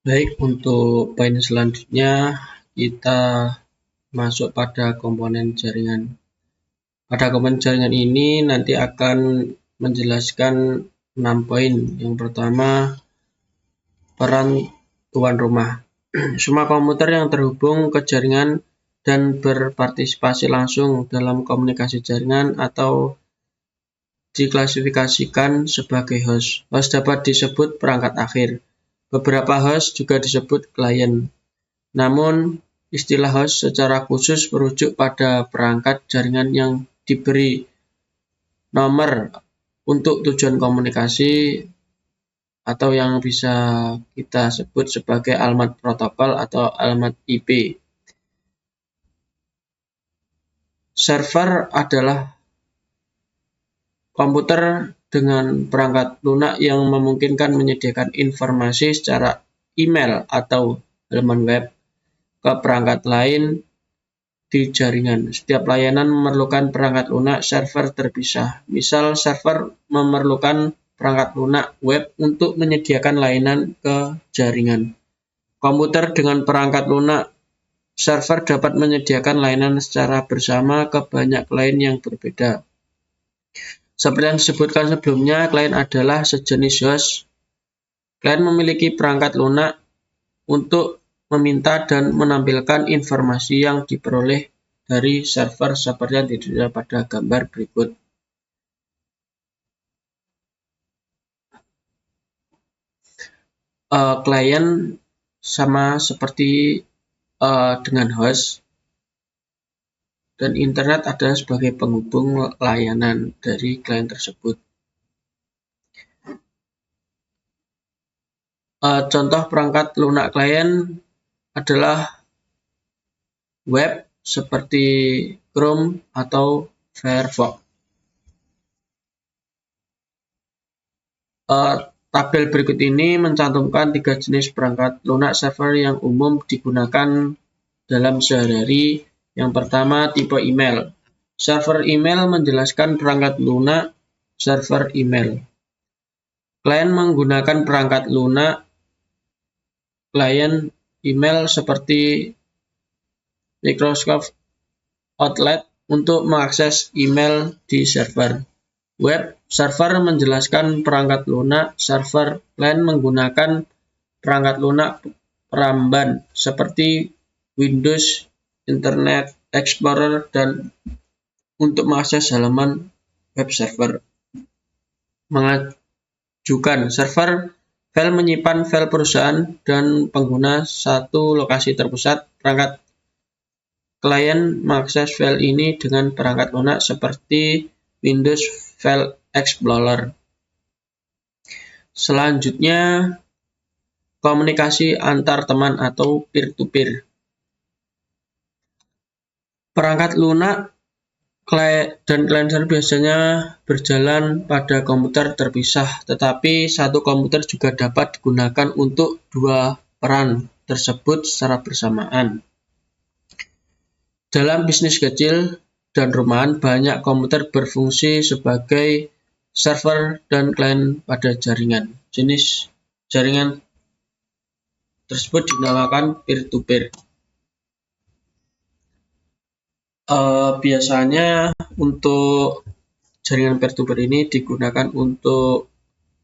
Baik, untuk poin selanjutnya kita masuk pada komponen jaringan. Pada komponen jaringan ini nanti akan menjelaskan 6 poin. Yang pertama, peran tuan rumah. Semua komputer yang terhubung ke jaringan dan berpartisipasi langsung dalam komunikasi jaringan atau diklasifikasikan sebagai host. Host dapat disebut perangkat akhir. Beberapa host juga disebut klien. Namun, istilah host secara khusus merujuk pada perangkat jaringan yang diberi nomor untuk tujuan komunikasi atau yang bisa kita sebut sebagai alamat protokol atau alamat IP. Server adalah komputer dengan perangkat lunak yang memungkinkan menyediakan informasi secara email atau halaman web ke perangkat lain di jaringan. Setiap layanan memerlukan perangkat lunak server terpisah. Misal, server memerlukan perangkat lunak web untuk menyediakan layanan ke jaringan. Komputer dengan perangkat lunak server dapat menyediakan layanan secara bersama ke banyak klien yang berbeda. Seperti yang disebutkan sebelumnya, klien adalah sejenis host. Klien memiliki perangkat lunak untuk meminta dan menampilkan informasi yang diperoleh dari server seperti yang dilihat pada gambar berikut. Klien sama seperti dengan host, dan internet adalah sebagai penghubung layanan dari klien tersebut. Contoh perangkat lunak klien adalah web seperti Chrome atau Firefox. Tabel berikut ini mencantumkan 3 jenis perangkat lunak server yang umum digunakan dalam sehari-hari. Yang pertama, tipe email. Server email menjelaskan perangkat lunak server email. Klien menggunakan perangkat lunak klien email seperti Microsoft Outlook untuk mengakses email di server. Web server menjelaskan perangkat lunak server. Klien menggunakan perangkat lunak peramban seperti Windows, Internet Explorer, dan untuk mengakses halaman web server. Mengajukan server file menyimpan file perusahaan dan pengguna satu lokasi terpusat. Perangkat klien mengakses file ini dengan perangkat lunak seperti Windows File Explorer. Selanjutnya, komunikasi antar teman atau peer-to-peer. Perangkat lunak dan klien server biasanya berjalan pada komputer terpisah, tetapi satu komputer juga dapat digunakan untuk dua peran tersebut secara bersamaan. Dalam bisnis kecil dan rumahan, banyak komputer berfungsi sebagai server dan klien pada jaringan. Jenis jaringan tersebut dinamakan peer-to-peer. Biasanya untuk jaringan peer-to-peer ini digunakan untuk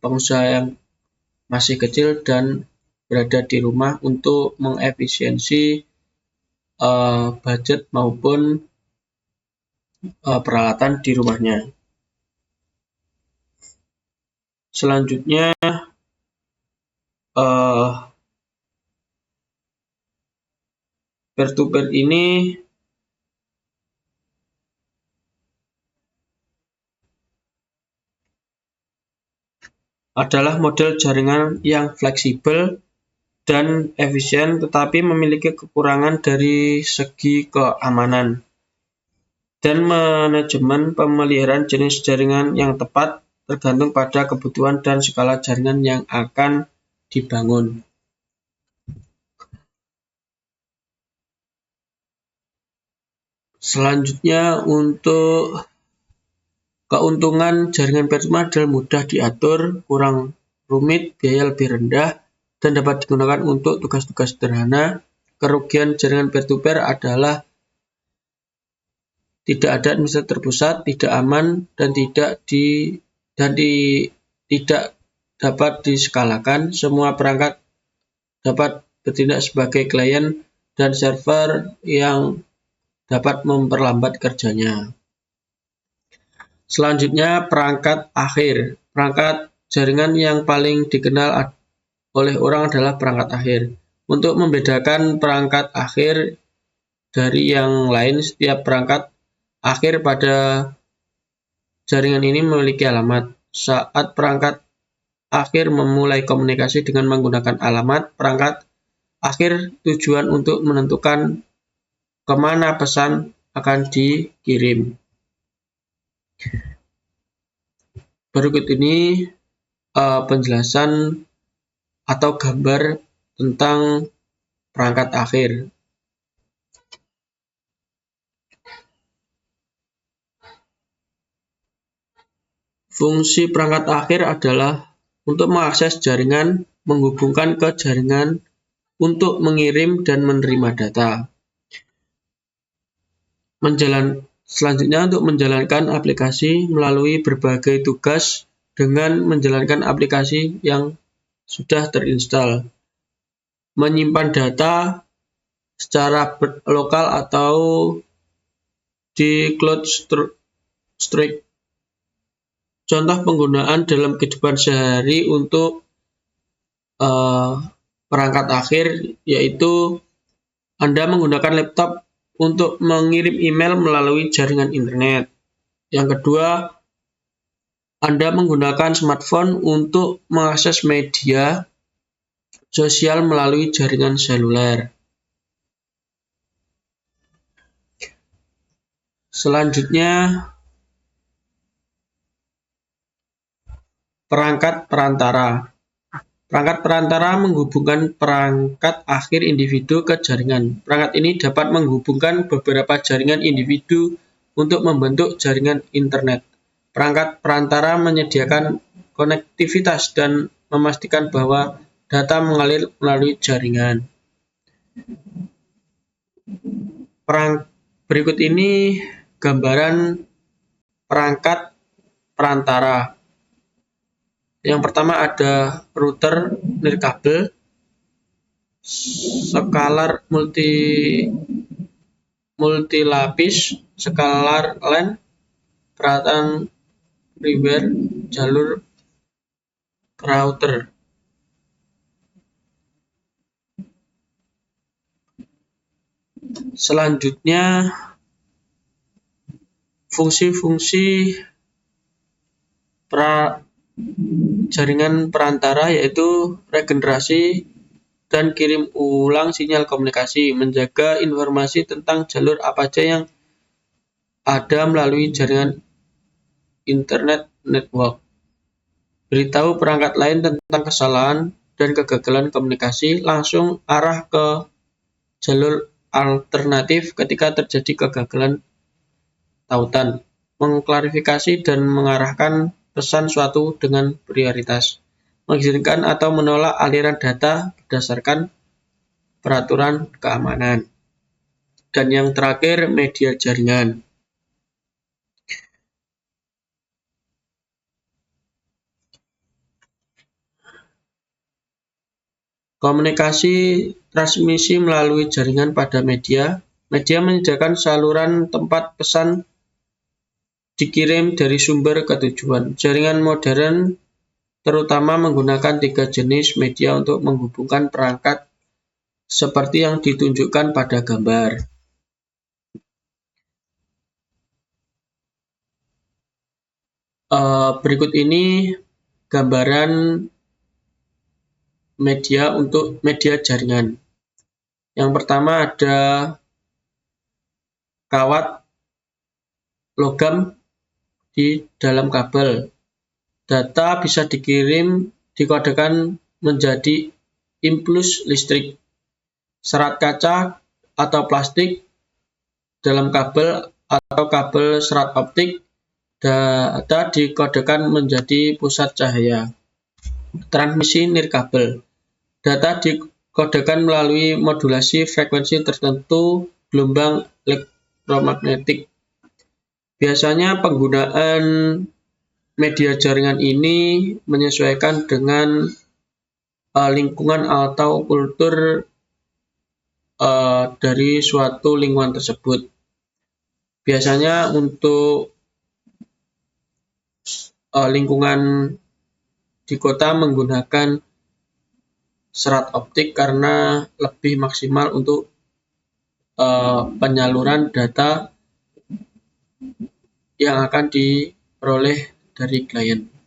pengusaha yang masih kecil dan berada di rumah untuk mengefisiensi budget maupun peralatan di rumahnya. Selanjutnya, peer-to-peer ini adalah model jaringan yang fleksibel dan efisien, tetapi memiliki kekurangan dari segi keamanan dan manajemen. Pemeliharaan jenis jaringan yang tepat tergantung pada kebutuhan dan skala jaringan yang akan dibangun. Selanjutnya, untuk keuntungan jaringan peer-to-peer adalah mudah diatur, kurang rumit, biaya lebih rendah, dan dapat digunakan untuk tugas-tugas sederhana. Kerugian jaringan peer-to-peer adalah tidak ada administrator terpusat, tidak aman, dan tidak dapat diskalakan. Semua perangkat dapat bertindak sebagai klien dan server yang dapat memperlambat kerjanya. Selanjutnya, perangkat akhir. Perangkat jaringan yang paling dikenal oleh orang adalah perangkat akhir. Untuk membedakan perangkat akhir dari yang lain, setiap perangkat akhir pada jaringan ini memiliki alamat. Saat perangkat akhir memulai komunikasi dengan menggunakan alamat, perangkat akhir tujuan untuk menentukan kemana pesan akan dikirim. Berikut ini penjelasan atau gambar tentang perangkat akhir. Fungsi perangkat akhir adalah untuk mengakses jaringan, menghubungkan ke jaringan, untuk mengirim dan menerima data. Selanjutnya, untuk menjalankan aplikasi melalui berbagai tugas dengan menjalankan aplikasi yang sudah terinstall. Menyimpan data secara lokal atau di cloud storage. Contoh penggunaan dalam kehidupan sehari untuk perangkat akhir yaitu Anda menggunakan laptop untuk mengirim email melalui jaringan internet. Yang kedua, Anda menggunakan smartphone untuk mengakses media sosial melalui jaringan seluler. Selanjutnya, perangkat perantara. Perangkat perantara menghubungkan perangkat akhir individu ke jaringan. Perangkat ini dapat menghubungkan beberapa jaringan individu untuk membentuk jaringan internet. Perangkat perantara menyediakan konektivitas dan memastikan bahwa data mengalir melalui jaringan. Berikut ini gambaran perangkat perantara. Yang pertama ada router nirkabel, scalar multilapis, scalar LAN, peralatan firmware, jalur router. Selanjutnya, fungsi-fungsi jaringan perantara yaitu regenerasi dan kirim ulang sinyal komunikasi, menjaga informasi tentang jalur apa saja yang ada melalui jaringan internet network, beritahu perangkat lain tentang kesalahan dan kegagalan komunikasi, langsung arah ke jalur alternatif ketika terjadi kegagalan tautan, mengklarifikasi dan mengarahkan pesan suatu dengan prioritas, mengizinkan atau menolak aliran data berdasarkan peraturan keamanan. Dan yang terakhir, media jaringan. Komunikasi transmisi melalui jaringan pada media. Media menyediakan saluran tempat pesan dikirim dari sumber ke tujuan. Jaringan modern terutama menggunakan 3 jenis media untuk menghubungkan perangkat seperti yang ditunjukkan pada gambar. Berikut ini gambaran media untuk media jaringan. Yang pertama ada kawat logam di dalam kabel. Data bisa dikodekan menjadi impuls listrik. Serat kaca atau plastik dalam kabel atau kabel serat optik, data dikodekan menjadi pusat cahaya. Transmisi nirkabel. Data dikodekan melalui modulasi frekuensi tertentu gelombang elektromagnetik. Biasanya penggunaan media jaringan ini menyesuaikan dengan lingkungan atau kultur dari suatu lingkungan tersebut. Biasanya untuk lingkungan di kota menggunakan serat optik karena lebih maksimal untuk penyaluran data yang akan diperoleh dari klien.